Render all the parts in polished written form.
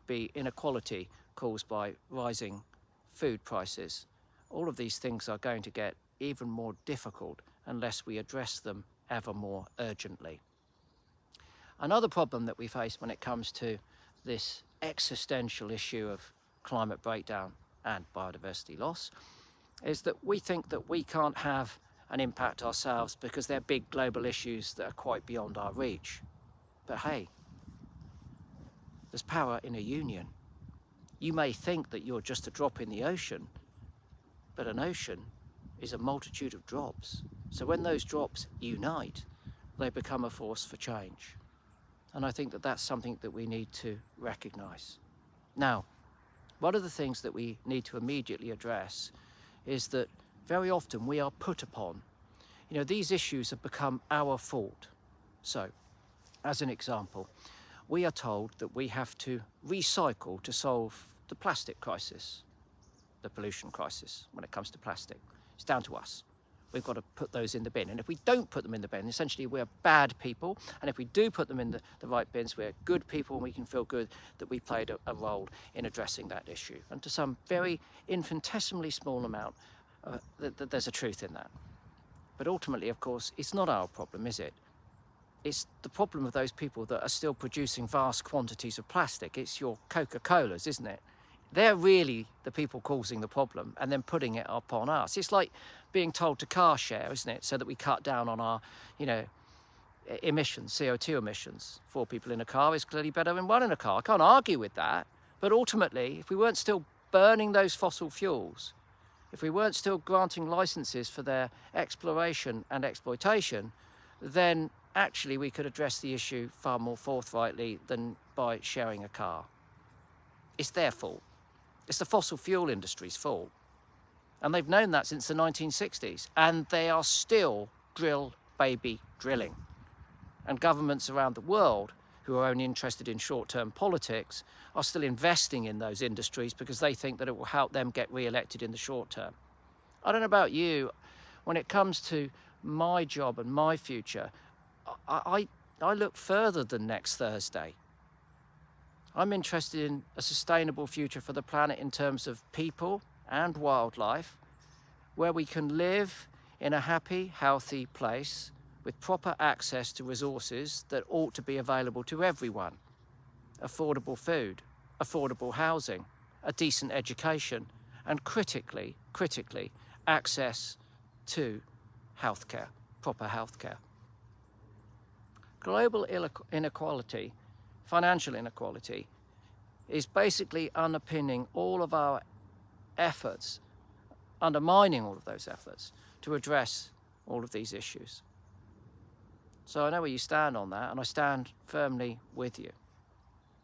could be inequality caused by rising food prices. All of these things are going to get even more difficult unless we address them ever more urgently. Another problem that we face when it comes to this existential issue of climate breakdown and biodiversity loss is that we think that we can't have an impact ourselves because they're big global issues that are quite beyond our reach. But hey, there's power in a union. You may think that you're just a drop in the ocean, but an ocean is a multitude of drops. So when those drops unite, they become a force for change. And I think that that's something that we need to recognise. Now, one of the things that we need to immediately address is that very often we are put upon, these issues have become our fault. So, as an example, we are told that we have to recycle to solve the plastic crisis, the pollution crisis when it comes to plastic. It's down to us. We've got to put those in the bin. And if we don't put them in the bin, essentially we're bad people. And if we do put them in the right bins, we're good people and we can feel good that we played a role in addressing that issue. And to some very infinitesimally small amount, there's a truth in that. But ultimately, of course, it's not our problem, is it? It's the problem of those people that are still producing vast quantities of plastic. It's your Coca-Colas, isn't it? They're really the people causing the problem and then putting it upon us. It's like being told to car share, isn't it? So that we cut down on our, emissions, CO2 emissions. 4 people in a car is clearly better than 1 in a car. I can't argue with that. But ultimately, if we weren't still burning those fossil fuels, if we weren't still granting licenses for their exploration and exploitation, then actually we could address the issue far more forthrightly than by sharing a car. It's their fault. It's the fossil fuel industry's fault. And they've known that since the 1960s. And they are still drill baby drilling. And governments around the world who are only interested in short-term politics are still investing in those industries because they think that it will help them get re-elected in the short term. I don't know about you, when it comes to my job and my future, I look further than next Thursday. I'm interested in a sustainable future for the planet in terms of people and wildlife, where we can live in a happy, healthy place with proper access to resources that ought to be available to everyone. Affordable food, affordable housing, a decent education, and critically, access to healthcare, proper healthcare. Global inequality, financial inequality, is basically underpinning all of our efforts, undermining all of those efforts to address all of these issues. So I know where you stand on that, and I stand firmly with you.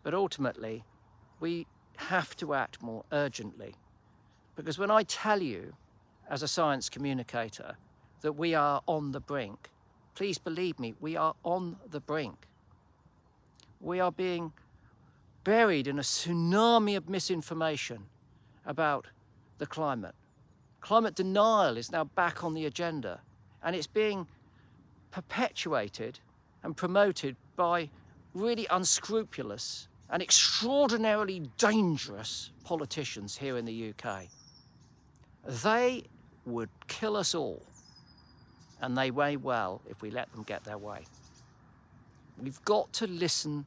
But ultimately, we have to act more urgently. Because when I tell you, as a science communicator, that we are on the brink, please believe me, we are on the brink. We are being buried in a tsunami of misinformation about the climate. Climate denial is now back on the agenda, and it's being perpetuated and promoted by really unscrupulous and extraordinarily dangerous politicians here in the UK. They would kill us all, and they may well if we let them get their way. We've got to listen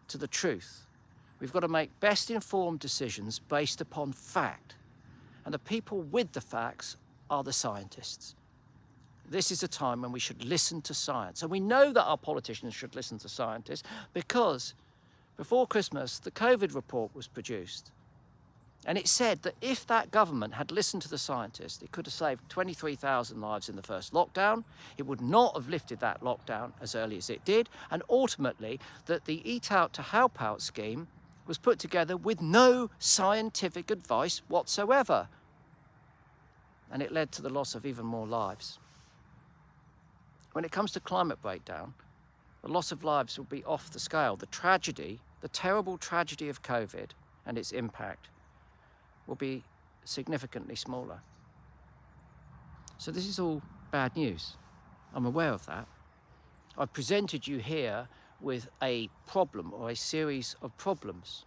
to the truth. We've got to make best informed decisions based upon fact. And the people with the facts are the scientists. This is a time when we should listen to science. And we know that our politicians should listen to scientists because before Christmas, the COVID report was produced. And it said that if that government had listened to the scientists, it could have saved 23,000 lives in the first lockdown. It would not have lifted that lockdown as early as it did. And ultimately, that the Eat Out to Help Out scheme was put together with no scientific advice whatsoever. And it led to the loss of even more lives. When it comes to climate breakdown, the loss of lives will be off the scale. The tragedy, the terrible tragedy of COVID and its impact will be significantly smaller. So this is all bad news. I'm aware of that. I've presented you here with a problem or a series of problems.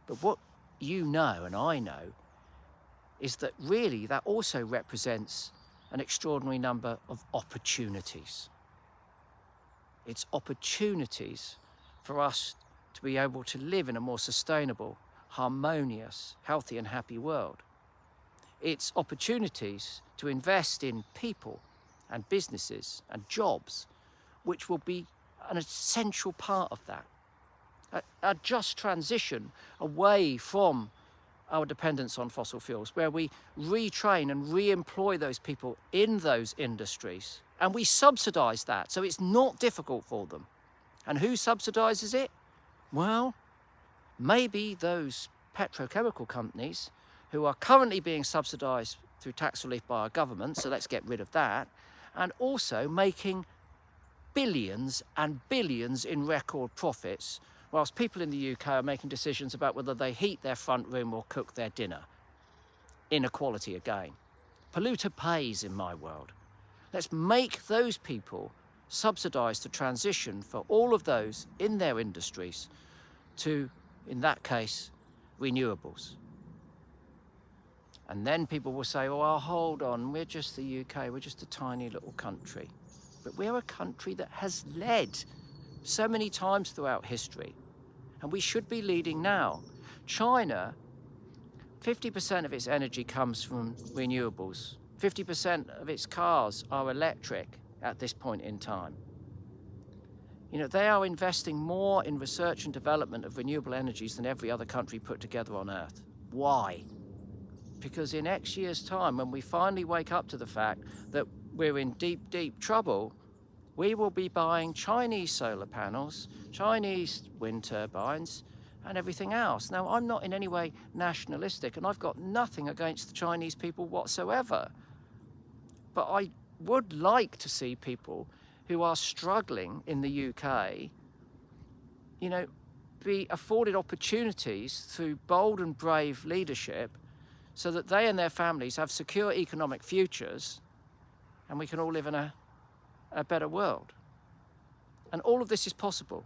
But what you know and I know is that really that also represents an extraordinary number of opportunities. It's opportunities for us to be able to live in a more sustainable, harmonious, healthy and happy world. It's opportunities to invest in people and businesses and jobs, which will be an essential part of that. A just transition away from our dependence on fossil fuels, where we retrain and re-employ those people in those industries, and we subsidise that, so it's not difficult for them. And who subsidises it? Well, maybe those petrochemical companies who are currently being subsidised through tax relief by our government, so let's get rid of that, and also making billions and billions in record profits, whilst people in the UK are making decisions about whether they heat their front room or cook their dinner. Inequality again. Polluter pays in my world. Let's make those people subsidise the transition for all of those in their industries to, in that case, renewables. And then people will say, oh, hold on, we're just the UK, we're just a tiny little country. But we're a country that has led so many times throughout history, and we should be leading now. China, 50% of its energy comes from renewables. 50% of its cars are electric at this point in time. You know, they are investing more in research and development of renewable energies than every other country put together on Earth. Why? Because in X years' time, when we finally wake up to the fact that we're in deep, deep trouble, we will be buying Chinese solar panels, Chinese wind turbines, and everything else. Now, I'm not in any way nationalistic, and I've got nothing against the Chinese people whatsoever. But I would like to see people who are struggling in the UK, you know, be afforded opportunities through bold and brave leadership so that they and their families have secure economic futures and we can all live in a better world. And all of this is possible.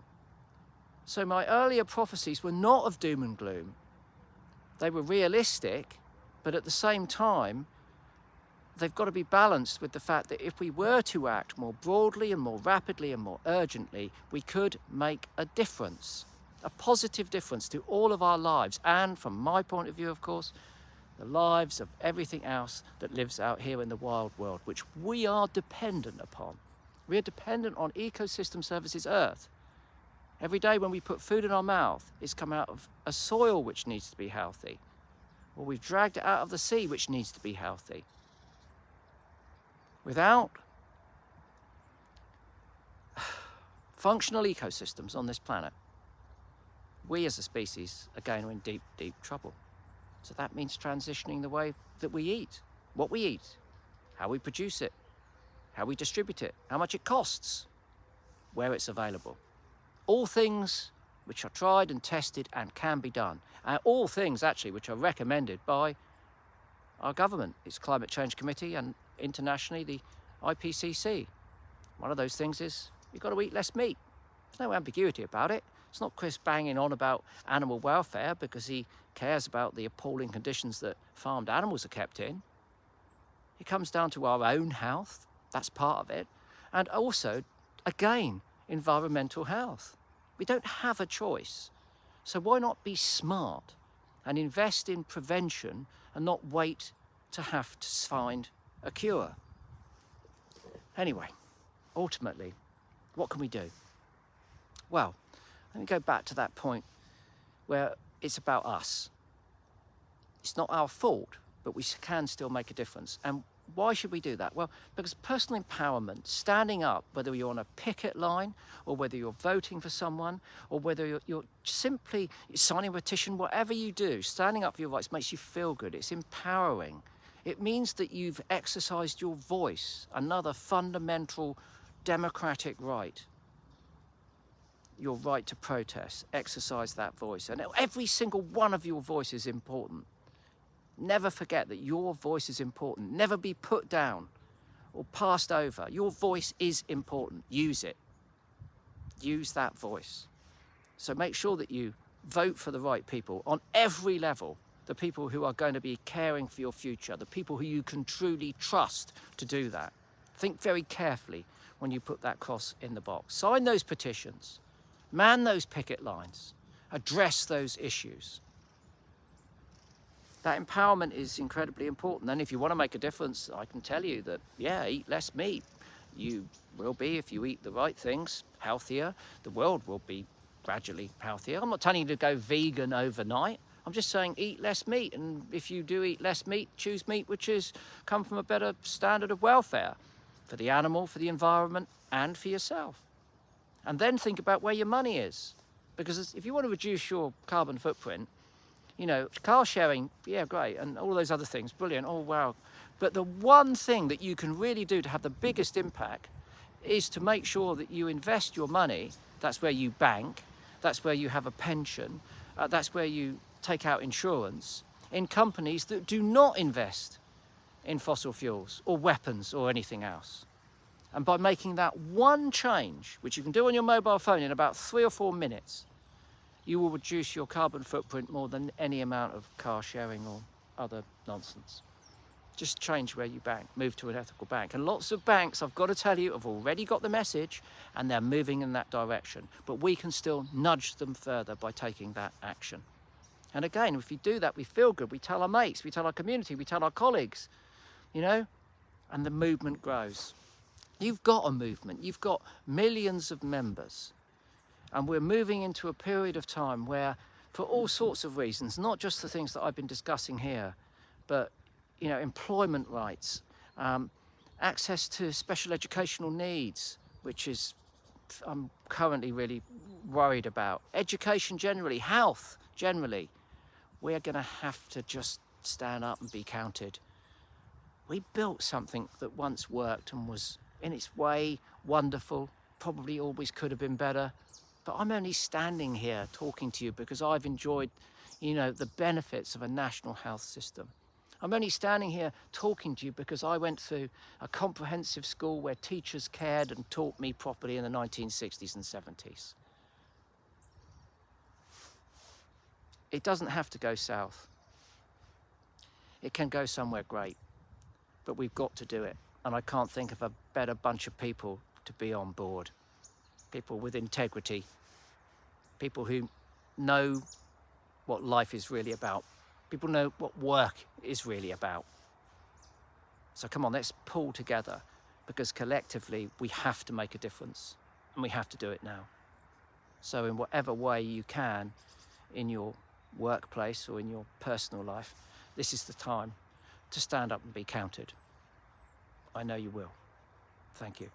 So my earlier prophecies were not of doom and gloom. They were realistic, but at the same time, they've got to be balanced with the fact that if we were to act more broadly and more rapidly and more urgently, we could make a difference, a positive difference to all of our lives. And from my point of view, of course, the lives of everything else that lives out here in the wild world, which we are dependent upon. We are dependent on ecosystem services Earth. Every day when we put food in our mouth, it's come out of a soil which needs to be healthy. Or we've dragged it out of the sea, which needs to be healthy. Without functional ecosystems on this planet, we as a species are going in deep, deep trouble. So that means transitioning the way that we eat, what we eat, how we produce it, how we distribute it, how much it costs, where it's available. All things which are tried and tested and can be done. And all things actually which are recommended by our government, its Climate Change Committee, and internationally the IPCC. One of those things is you've got to eat less meat. There's no ambiguity about it. It's not Chris banging on about animal welfare because he cares about the appalling conditions that farmed animals are kept in. It comes down to our own health. That's part of it. And also, again, environmental health. We don't have a choice. So why not be smart and invest in prevention and not wait to have to find a cure? Anyway, ultimately, what can we do? Well, let me go back to that point where it's about us. It's not our fault, but we can still make a difference. And why should we do that? Well, because personal empowerment, standing up, whether you're on a picket line or whether you're voting for someone or whether you're simply signing a petition, whatever you do, standing up for your rights makes you feel good. It's empowering. It means that you've exercised your voice, another fundamental democratic right. Your right to protest, exercise that voice. And every single one of your voices is important. Never forget that your voice is important. Never be put down or passed over. Your voice is important. Use it. Use that voice. So make sure that you vote for the right people on every level, the people who are going to be caring for your future, the people who you can truly trust to do that. Think very carefully when you put that cross in the box. Sign those petitions, man those picket lines, address those issues. That empowerment is incredibly important. And if you want to make a difference, I can tell you that, yeah, eat less meat. You will be, if you eat the right things, healthier. The world will be gradually healthier. I'm not telling you to go vegan overnight. I'm just saying eat less meat. And if you do eat less meat, choose meat which is come from a better standard of welfare for the animal, for the environment, and for yourself. And then think about where your money is. Because if you want to reduce your carbon footprint, you know, car sharing, yeah, great, and all those other things, brilliant, oh wow. But the one thing that you can really do to have the biggest impact is to make sure that you invest your money. That's where you bank, that's where you have a pension, that's where you take out insurance, in companies that do not invest in fossil fuels or weapons or anything else. And by making that one change, which you can do on your mobile phone in about 3 or 4 minutes, you will reduce your carbon footprint more than any amount of car sharing or other nonsense. Just change where you bank, move to an ethical bank. And lots of banks, I've got to tell you, have already got the message and they're moving in that direction. But we can still nudge them further by taking that action. And again, if we do that, we feel good. We tell our mates, we tell our community, we tell our colleagues, you know, and the movement grows. You've got a movement, you've got millions of members. And we're moving into a period of time where, for all sorts of reasons, not just the things that I've been discussing here, but, you know, employment rights, access to special educational needs, which is, I'm currently really worried about, education generally, health generally, we're going to have to just stand up and be counted. We built something that once worked and was, in its way, wonderful, probably always could have been better. But I'm only standing here talking to you because I've enjoyed, you know, the benefits of a national health system. I'm only standing here talking to you because I went through a comprehensive school where teachers cared and taught me properly in the 1960s and 70s. It doesn't have to go south. It can go somewhere great, but we've got to do it. And I can't think of a better bunch of people to be on board. People with integrity, people who know what life is really about. People know what work is really about. So come on, let's pull together, because collectively we have to make a difference and we have to do it now. So in whatever way you can, in your workplace or in your personal life, this is the time to stand up and be counted. I know you will. Thank you.